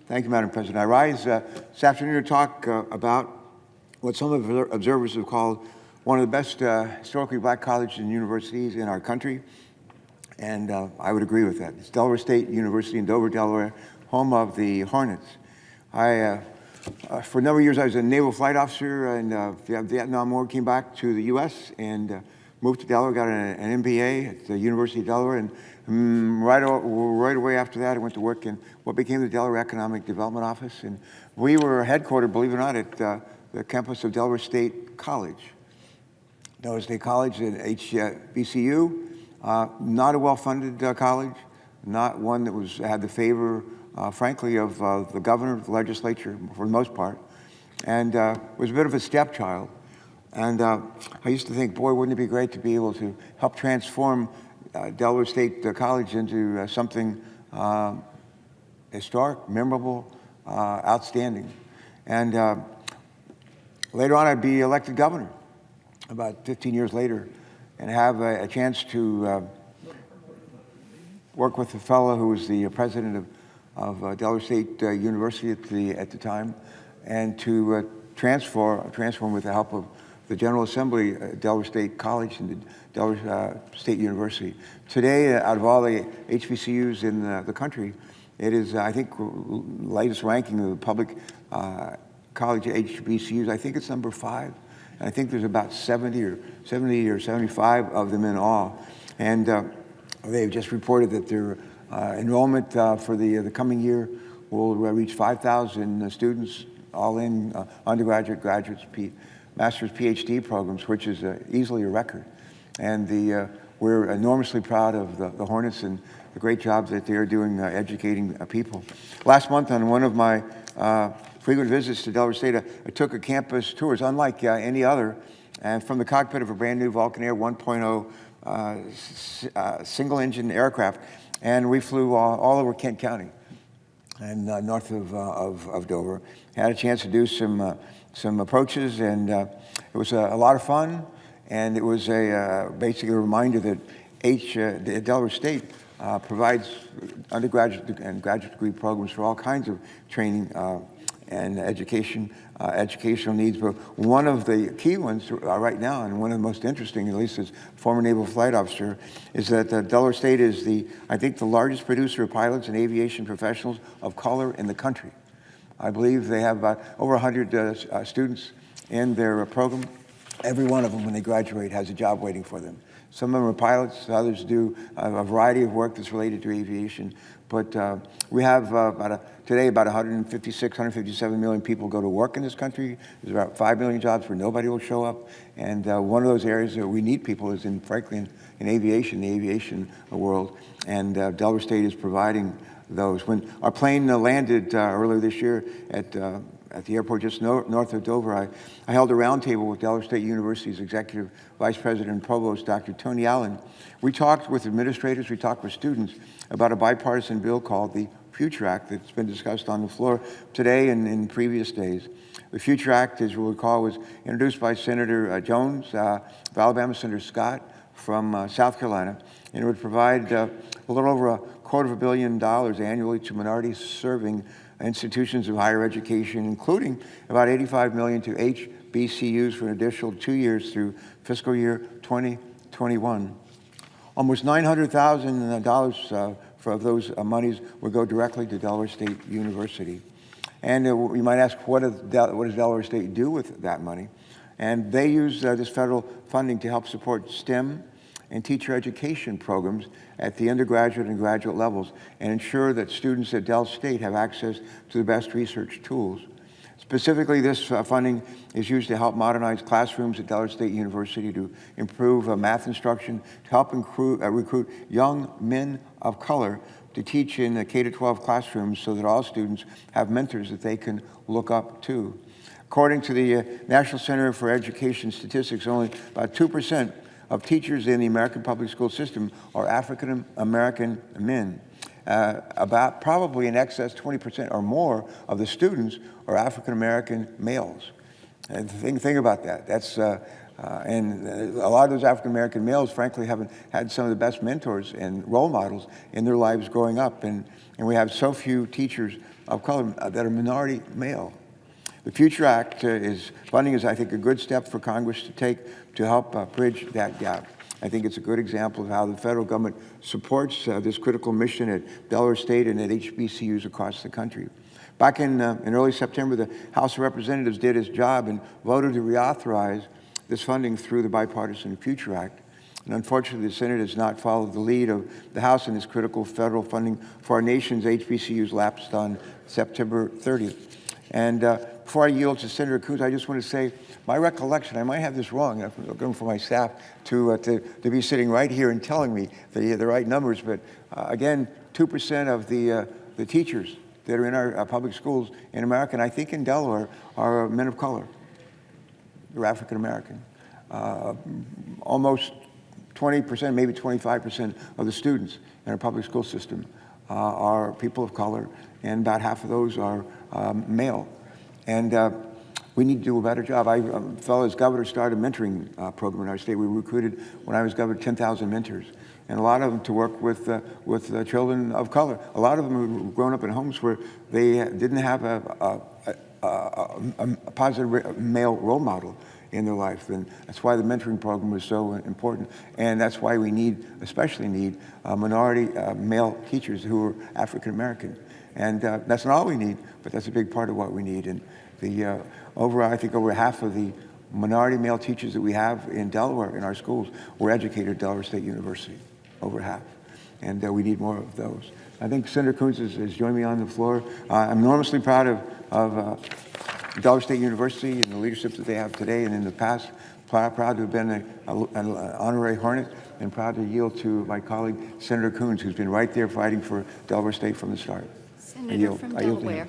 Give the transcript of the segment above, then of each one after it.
Thank you, Madam President. I rise this afternoon to talk about what some observers have called one of the best historically black colleges and universities in our country, and I would agree with that. It's Delaware State University in Dover, Delaware, home of the Hornets. For a number of years, I was a naval flight officer, and the Vietnam War, came back to the U.S. and moved to Delaware, got an MBA at the University of Delaware, and right away after that, I went to work in what became the Delaware Economic Development Office, and we were headquartered, believe it or not, at the campus of Delaware State College. Delaware State College, an HBCU, not a well-funded college, not one that had the favor, frankly, of the governor, the legislature, for the most part, and was a bit of a stepchild. And I used to think, boy, wouldn't it be great to be able to help transform Delaware State College into something historic, memorable, outstanding. And later on, I'd be elected governor, about 15 years later, and have a chance to work with a fellow who was the president of Delaware State University at the time, and to transform with the help of the General Assembly, Delaware State College and the Delaware State University. Today, out of all the HBCUs in the country, it is, I think, latest ranking of the public college HBCUs, I think it's number 5. And I think there's about 70 or 75 of them in all. And they've just reported that their enrollment for the coming year will reach 5,000 students, all in undergraduate, graduates, master's, PhD programs, which is easily a record. And we're enormously proud of the Hornets and the great job that they're doing educating people. Last month, on one of my frequent visits to Delaware State, I took a campus tour. It's unlike any other, and from the cockpit of a brand new Vulcan Air 1.0 single-engine aircraft, and we flew all over Kent County and north of Dover. Had a chance to do some approaches, and it was a lot of fun, and it was basically a reminder that Delaware State provides undergraduate and graduate degree programs for all kinds of training and educational needs. But one of the key ones right now, and one of the most interesting, at least as former naval flight officer, is that Delaware State is I think the largest producer of pilots and aviation professionals of color in the country. I believe they have over 100 students in their program. Every one of them, when they graduate, has a job waiting for them. Some of them are pilots, others do a variety of work that's related to aviation. But we have today about 156, 157 million people go to work in this country. There's about 5 million jobs where nobody will show up. And one of those areas that we need people is, frankly, in aviation, the aviation world. And Delaware State is providing those. When our plane landed earlier this year at the airport just north of Dover, I held a roundtable with Delaware State University's Executive Vice President and Provost, Dr. Tony Allen. We talked with administrators, we talked with students about a bipartisan bill called the Future Act that's been discussed on the floor today and in previous days. The Future Act, as you'll recall, was introduced by Senator Jones of Alabama, Senator Scott from South Carolina, and it would provide a little over $250 million annually to minorities serving institutions of higher education, including about $85 million to HBCUs for an additional 2 years through fiscal year 2021. Almost $900,000 of those monies would go directly to Delaware State University. And you might ask, what does Delaware State do with that money? And they use this federal funding to help support STEM and teacher education programs at the undergraduate and graduate levels, and ensure that students at Del State have access to the best research tools. Specifically, this funding is used to help modernize classrooms at Delaware State University, to improve math instruction, to help recruit young men of color to teach in K-12 classrooms so that all students have mentors that they can look up to. According to the National Center for Education Statistics, only about 2% of teachers in the American public school system are African American men. About probably in excess 20% or more of the students are African American males. And think about that. That's and a lot of those African American males, frankly, haven't had some of the best mentors and role models in their lives growing up. And we have so few teachers of color that are minority male. The Future Act funding is, I think, a good step for Congress to take to help bridge that gap. I think it's a good example of how the federal government supports this critical mission at Delaware State and at HBCUs across the country. Back in early September, the House of Representatives did its job and voted to reauthorize this funding through the Bipartisan Future Act. And unfortunately, the Senate has not followed the lead of the House in this critical federal funding for our nation's HBCUs lapsed on September 30th. And before I yield to Senator Coons, I just want to say my recollection, I might have this wrong, I'm looking for my staff to be sitting right here and telling me the right numbers, but again, 2% of the teachers that are in our public schools in America, and I think in Delaware, are men of color. They're African American. Almost 20%, maybe 25% of the students in our public school system are people of color, and about half of those are male. And we need to do a better job. I, fellow as governor, started a mentoring program in our state. We recruited, when I was governor, 10,000 mentors, and a lot of them to work with children of color. A lot of them who grown up in homes where they didn't have a positive male role model in their life, and that's why the mentoring program was so important. And that's why we especially need minority male teachers who are African American. And that's not all we need, but that's a big part of what we need. And I think over half of the minority male teachers that we have in Delaware in our schools were educated at Delaware State University, over half. And we need more of those. I think Senator Coons has joined me on the floor. I'm enormously proud of Delaware State University and the leadership that they have today and in the past. Proud to have been an honorary Hornet, and proud to yield to my colleague, Senator Coons, who's been right there fighting for Delaware State from the start. Senator from Delaware.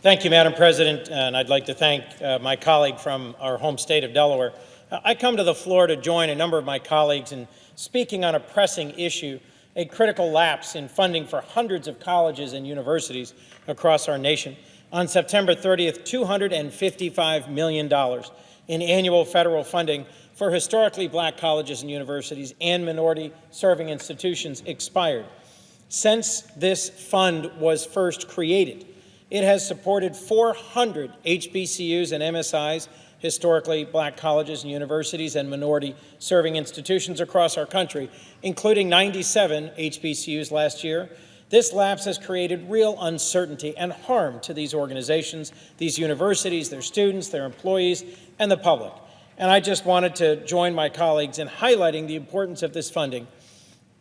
Thank you, Madam President, and I'd like to thank my colleague from our home state of Delaware. I come to the floor to join a number of my colleagues in speaking on a pressing issue, a critical lapse in funding for hundreds of colleges and universities across our nation. On September 30th, $255 million in annual federal funding for historically black colleges and universities and minority-serving institutions expired. Since this fund was first created, it has supported 400 HBCUs and MSIs, historically black colleges and universities and minority-serving institutions across our country, including 97 HBCUs last year. This lapse has created real uncertainty and harm to these organizations, these universities, their students, their employees, and the public. And I just wanted to join my colleagues in highlighting the importance of this funding.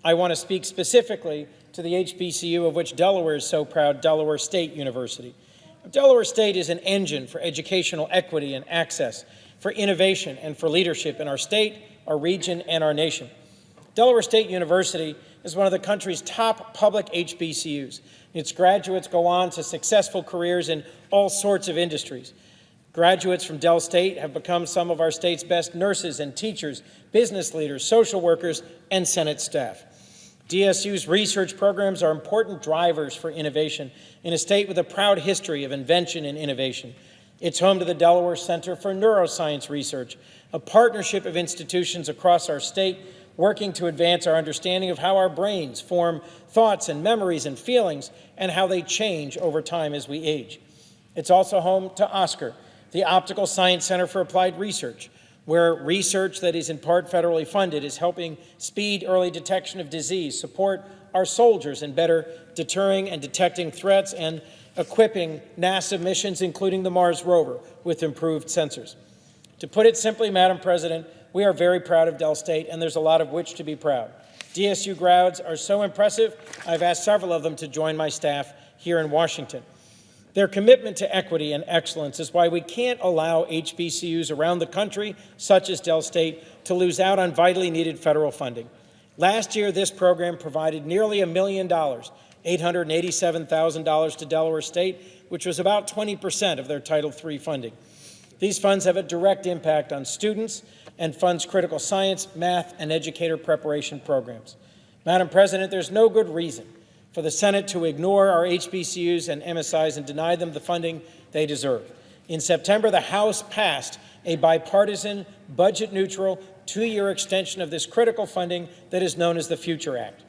I want to speak specifically to the HBCU of which Delaware is so proud, Delaware State University. Delaware State is an engine for educational equity and access, for innovation and for leadership in our state, our region, and our nation. Delaware State University is one of the country's top public HBCUs. Its graduates go on to successful careers in all sorts of industries. Graduates from Del State have become some of our state's best nurses and teachers, business leaders, social workers, and Senate staff. DSU's research programs are important drivers for innovation in a state with a proud history of invention and innovation. It's home to the Delaware Center for Neuroscience Research, a partnership of institutions across our state working to advance our understanding of how our brains form thoughts and memories and feelings and how they change over time as we age. It's also home to OSCAR, the Optical Science Center for Applied Research, where research that is in part federally funded is helping speed early detection of disease, support our soldiers in better deterring and detecting threats, and equipping NASA missions, including the Mars rover, with improved sensors. To put it simply, Madam President, we are very proud of Del State, and there's a lot of which to be proud. DSU grads are so impressive, I've asked several of them to join my staff here in Washington. Their commitment to equity and excellence is why we can't allow HBCUs around the country, such as Del State, to lose out on vitally needed federal funding. Last year, this program provided nearly $1 million, $887,000 to Delaware State, which was about 20% of their Title III funding. These funds have a direct impact on students and funds critical science, math, and educator preparation programs. Madam President, there's no good reason for the Senate to ignore our HBCUs and MSIs and deny them the funding they deserve. In September, the House passed a bipartisan, budget-neutral, 2-year extension of this critical funding that is known as the Future Act.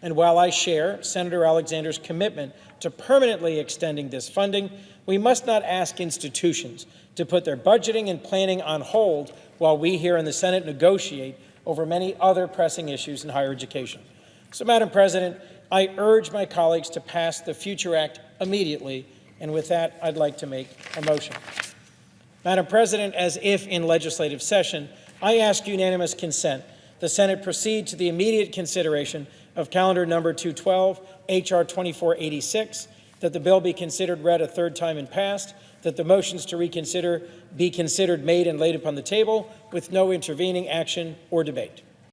And while I share Senator Alexander's commitment to permanently extending this funding, we must not ask institutions to put their budgeting and planning on hold while we here in the Senate negotiate over many other pressing issues in higher education. So, Madam President, I urge my colleagues to pass the Future Act immediately, and with that, I'd like to make a motion. Madam President, as if in legislative session, I ask unanimous consent the Senate proceed to the immediate consideration of calendar number 212, H.R. 2486, that the bill be considered read a third time and passed, that the motions to reconsider be considered made and laid upon the table with no intervening action or debate.